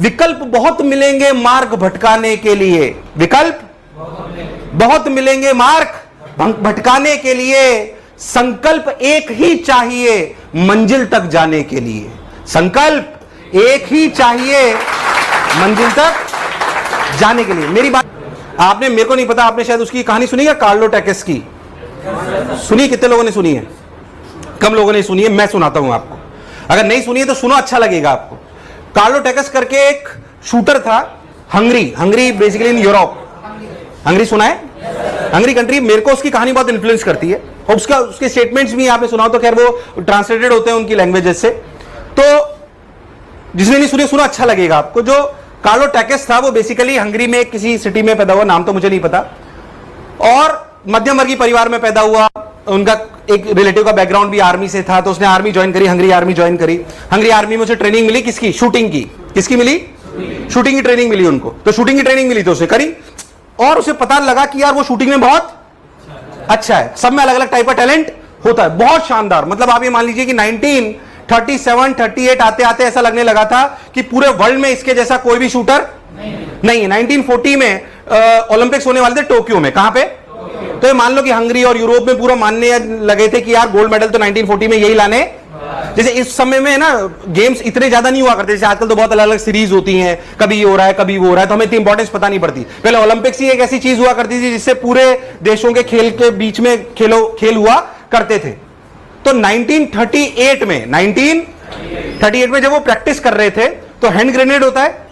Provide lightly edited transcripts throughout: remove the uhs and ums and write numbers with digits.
विकल्प बहुत मिलेंगे मार्ग भटकाने के लिए, विकल्प बहुत मिलेंगे मार्ग भटकाने के लिए, संकल्प एक ही चाहिए मंजिल तक जाने के लिए, संकल्प एक ही चाहिए मंजिल तक जाने के लिए। मेरी बात आपने, मेरे को नहीं पता, आपने शायद उसकी कहानी सुनी है, कार्लो टैकेस की सुनी? कितने लोगों ने सुनी है? कम लोगों ने सुनी है। मैं सुनाता हूं आपको, अगर नहीं सुनी है तो सुनो, अच्छा लगेगा आपको। कार्लो टैकेस करके एक शूटर था, Hungary basically in Europe. Hungary सुना है? हंगरी कंट्री, मेरे को उसकी कहानी बहुत इन्फ्लुएंस करती है और उसके स्टेटमेंट्स भी आपने सुना हो तो खैर वो ट्रांसलेटेड होते हैं उनकी लैंग्वेजेस से, तो जिसने नहीं सुनी सुना, अच्छा लगेगा आपको। जो कार्लो टैकेस था वो बेसिकली हंगरी में किसी सिटी में पैदा हुआ, नाम तो मुझे नहीं पता, और मध्यम वर्गीय परिवार में पैदा हुआ। उनका एक रिलेटिव का बैकग्राउंड भी आर्मी से था, तो उसने आर्मी ज्वाइन करी, हंगरी आर्मी ज्वाइन करी। हंगरी आर्मी में उसे ट्रेनिंग मिली किसकी? शूटिंग की। किसकी मिली? शूटिंग की ट्रेनिंग मिली उनको। तो शूटिंग की ट्रेनिंग मिली तो उसे करी, और उसे पता लगा कि यार वो शूटिंग में बहुत अच्छा है। सब में अलग अलग टाइप का टैलेंट होता है, बहुत शानदार। मतलब आप ये मान लीजिए कि 1937-38 आते आते ऐसा लगने लगा था कि पूरे वर्ल्ड में इसके जैसा कोई भी शूटर नहीं है। 1940 में ओलंपिक्स होने वाले थे टोक्यो में। कहां पे? तो ये मान लो कि हंगरी और यूरोप में पूरा मानने लगे थे कि यार गोल्ड मेडल तो 1940 में यही लाने। जैसे इस समय में ना गेम्स इतने ज्यादा नहीं हुआ करते, जैसे आजकल तो बहुत अलग अलग सीरीज होती हैं, कभी ये हो रहा है कभी वो हो रहा है, तो हमें इतनी इंपॉर्टेंस पता नहीं पड़ती। पहले ओलंपिक्स ही एक ऐसी चीज हुआ करती थी जिससे पूरे देशों के खेल के बीच में खेल हुआ करते थे। तो 1938 में जब वो प्रैक्टिस कर रहे थे तो हैंड ग्रेनेड होता है,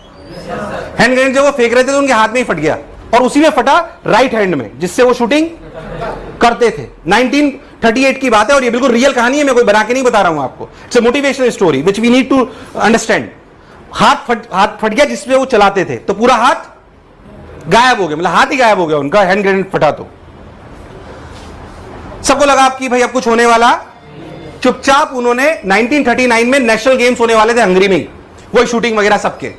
हैंड ग्रेनेड जब वो फेंक रहे थे तो उनके हाथ में ही फट गया, और उसी में फटा राइट हैंड में, जिससे वो शूटिंग करते थे। 1938 की बात है, और ये बिल्कुल रियल कहानी है, मैं कोई बना के नहीं बता रहा हूं आपको। It's a motivational story which we need to understand. हाथ फट गया जिससे वो चलाते थे, तो पूरा हाथ गायब हो गया, मतलब हाथ ही गायब हो गया उनका, हैंड ग्रेनेड फटा। तो सबको लगा कि भाई अब कुछ होने वाला। चुपचाप उन्होंने 1939 में नेशनल गेम्स होने वाले थे हंगरी में ही, वही शूटिंग वगैरह सबके।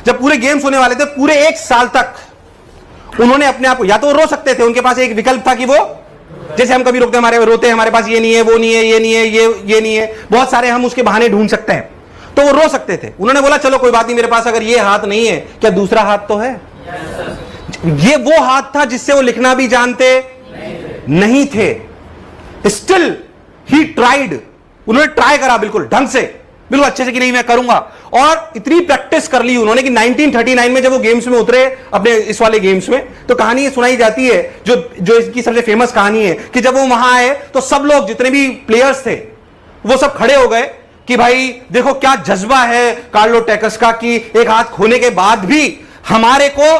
जब पूरे गेम्स होने वाले थे, पूरे एक साल तक उन्होंने अपने आप को, या तो रो सकते थे, उनके पास एक विकल्प था कि वो, जैसे हम कभी रोते हैं हमारे पास ये नहीं है, वो नहीं है, ये नहीं है, ये नहीं है, बहुत सारे हम उसके बहाने ढूंढ सकते हैं, तो वो रो सकते थे। उन्होंने बोला चलो कोई बात नहीं, मेरे पास अगर ये हाथ नहीं है, क्या दूसरा हाथ तो है? ये वो हाथ था जिससे वो लिखना भी जानते नहीं थे। स्टिल ही ट्राइड, उन्होंने ट्राई करा बिल्कुल ढंग से, बिल्कुल अच्छे से कि नहीं मैं करूंगा, और इतनी प्रैक्टिस कर ली उन्होंने कि 1939 में जब वो गेम्स में उतरे, अपने इस वाले गेम्स में, तो कहानी सुनाई जाती है, जो इसकी सबसे फेमस कहानी है, कि जब वो वहां आए तो सब लोग, जितने भी प्लेयर्स थे, वो सब खड़े हो गए कि भाई देखो क्या जज्बा है कार्लो टैकेस का, कि एक हाथ खोने के बाद भी हमारे को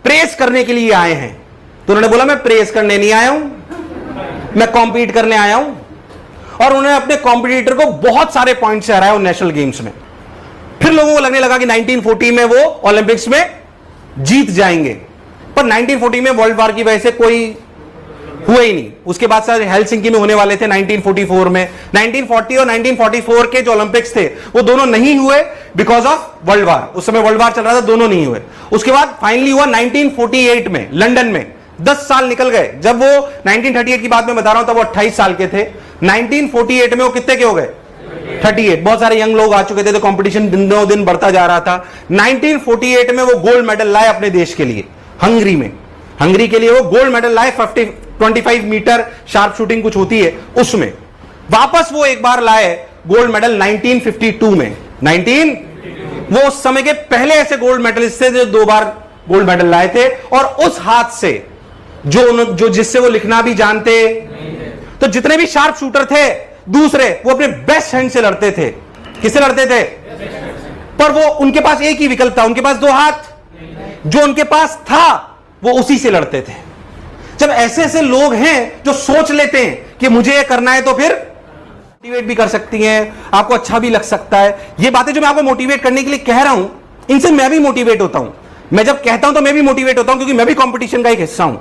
प्रेस करने के लिए आए हैं। तो उन्होंने बोला मैं प्रेस करने नहीं आया हूं, मैं कॉम्पीट करने आया हूं। और उन्होंने अपने कॉम्पिटिटर को बहुत सारे पॉइंट से हराया नेशनल गेम्स में। फिर लोगों को लगने लगा कि 1940 में वो ओलंपिक्स में जीत जाएंगे, पर 1940 में वर्ल्ड वार की वजह से कोई हुआ ही नहीं। उसके बाद सर हेलसिंकी में होने वाले थे 1944 में। 1940 और 1944 के जो ओलंपिक्स थे वो दोनों नहीं हुए बिकॉज ऑफ वर्ल्ड वार। उस समय वर्ल्ड वार चल रहा था, दोनों नहीं हुए। उसके बाद फाइनली हुआ 1948 में लंदन में। 10 साल निकल गए। जब वो 1938 की बात मैं बता रहा हूं तब वो 28 साल के थे। 1948 में वो कितने के हो गए? 38। बहुत सारे यंग लोग आ चुके थे, तो कंपटीशन दिनों दिन बढ़ता जा रहा था। 1948 में वो गोल्ड मेडल लाए अपने देश के लिए, हंगरी में। हंगरी के लिए वो गोल्ड मेडल लाए, 25 मीटर शार्प शूटिंग कुछ होती है उसमें। वापस वो एक बार लाए गोल्ड मेडल 1952 में। वो उस समय के पहले ऐसे गोल्ड मेडलिस्ट थे जो 2 बार गोल्ड मेडल लाए थे, और उस हाथ से जो जिससे वो लिखना भी जानते। तो जितने भी शार्प शूटर थे दूसरे, वो अपने बेस्ट हैंड से लड़ते थे। किससे लड़ते थे? पर वो, उनके पास एक ही विकल्प था, उनके पास 2 हाथ, जो उनके पास था वो उसी से लड़ते थे। जब ऐसे ऐसे लोग हैं जो सोच लेते हैं कि मुझे ये करना है, तो फिर मोटिवेट भी कर सकती हैं, आपको अच्छा भी लग सकता है। ये बातें जो मैं आपको मोटिवेट करने के लिए कह रहा हूं, इनसे मैं भी मोटिवेट होता हूं। मैं जब कहता हूं तो मैं भी मोटिवेट होता हूं, क्योंकि मैं भी कंपटीशन का एक हिस्सा हूं।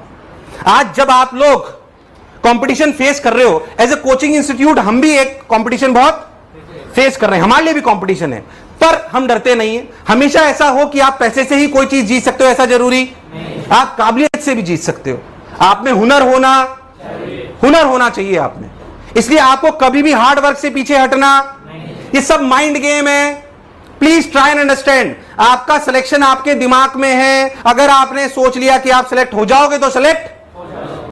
आज जब आप लोग कंपटीशन फेस कर रहे हो, एज ए कोचिंग इंस्टीट्यूट हम भी एक कंपटीशन बहुत फेस कर रहे हैं, हमारे लिए भी कंपटीशन है, पर हम डरते नहीं है। हमेशा ऐसा हो कि आप पैसे से ही कोई चीज जीत सकते हो ऐसा जरूरी नहीं। आप काबिलियत से भी जीत सकते हो। आप में हुनर होना चाहिए आप में। इसलिए आपको कभी भी हार्ड वर्क से पीछे हटना, ये सब माइंड गेम है, प्लीज ट्राई एंड अंडरस्टैंड, आपका सिलेक्शन आपके दिमाग में है। अगर आपने सोच लिया कि आप सिलेक्ट हो जाओगे तो सिलेक्ट